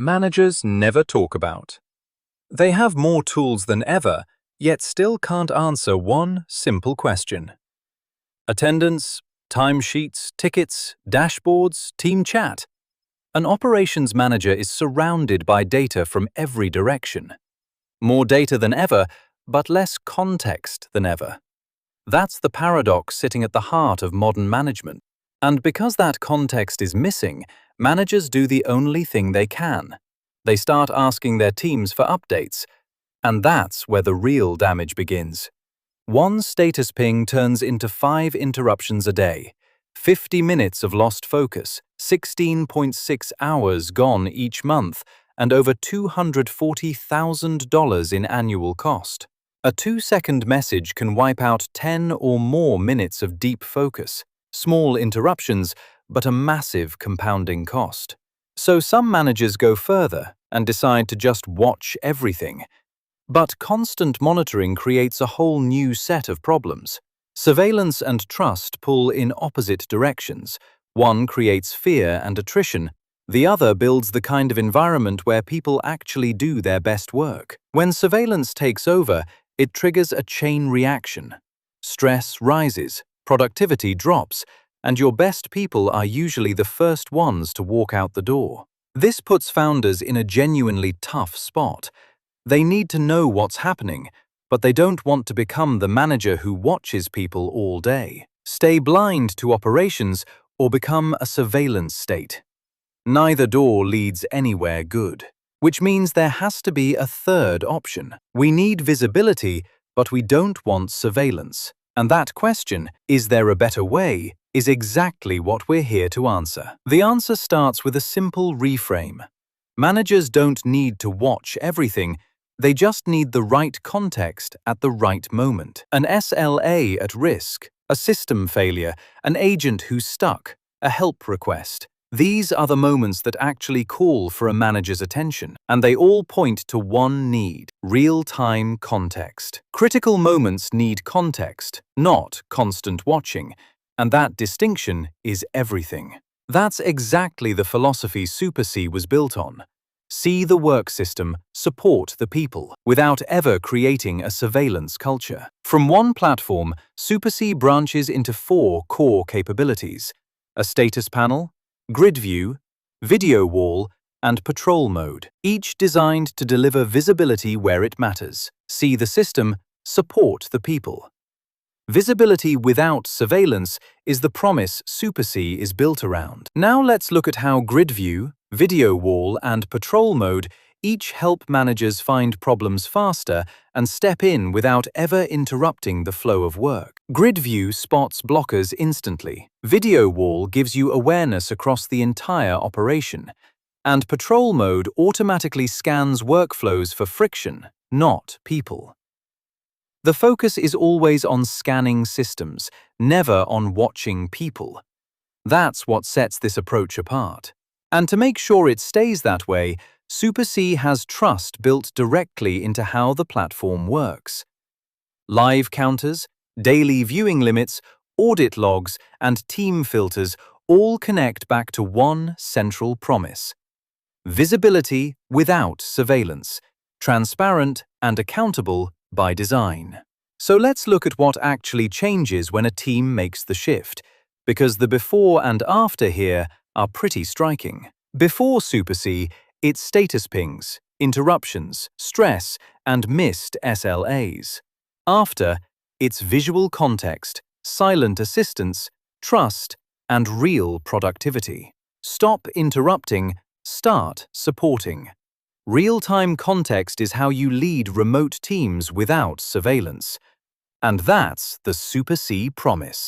managers never talk about. They have more tools than ever, yet still can't answer one simple question. Attendance, timesheets, tickets, dashboards, team chat. An operations manager is surrounded by data from every direction. More data than ever, but less context than ever. That's the paradox sitting at the heart of modern management. And because that context is missing, managers do the only thing they can. They start asking their teams for updates. And that's where the real damage begins. One status ping turns into 5 interruptions a day, 50 minutes of lost focus, 16.6 hours gone each month, and over $240,000 in annual cost. A 2-second message can wipe out 10 or more minutes of deep focus. Small interruptions, but a massive compounding cost. So some managers go further and decide to just watch everything. But constant monitoring creates a whole new set of problems. Surveillance and trust pull in opposite directions. One creates fear and attrition. The other builds the kind of environment where people actually do their best work. When surveillance takes over, it triggers a chain reaction. Stress rises, productivity drops, and your best people are usually the first ones to walk out the door. This puts founders in a genuinely tough spot. They need to know what's happening, but they don't want to become the manager who watches people all day, stay blind to operations, or become a surveillance state. Neither door leads anywhere good, which means there has to be a third option. We need visibility, but we don't want surveillance. And that question, is there a better way, is exactly what we're here to answer. The answer starts with a simple reframe. Managers don't need to watch everything. They just need the right context at the right moment. An SLA at risk, a system failure, an agent who's stuck, a help request. These are the moments that actually call for a manager's attention, and they all point to one need: real-time context. Critical moments need context, not constant watching, and that distinction is everything. That's exactly the philosophy SuperSee was built on. See the work system, support the people, without ever creating a surveillance culture. From one platform, SuperSee branches into 4 core capabilities: a status panel, grid view, video wall, and patrol mode, each designed to deliver visibility where it matters. See the system, support the people. Visibility without surveillance is the promise SuperSee is built around. Now let's look at how grid view, video wall, and patrol mode each help managers find problems faster and step in without ever interrupting the flow of work. Grid view spots blockers instantly. Video wall gives you awareness across the entire operation. And patrol mode automatically scans workflows for friction, not people. The focus is always on scanning systems, never on watching people. That's what sets this approach apart. And to make sure it stays that way, SuperSee has trust built directly into how the platform works. Live counters, daily viewing limits, audit logs, and team filters all connect back to one central promise: visibility without surveillance, transparent and accountable by design. So let's look at what actually changes when a team makes the shift, because the before and after here are pretty striking. Before SuperSee, it's status pings, interruptions, stress, and missed SLAs. After, it's visual context, silent assistance, trust, and real productivity. Stop interrupting, start supporting. Real-time context is how you lead remote teams without surveillance. And that's the SuperSee promise.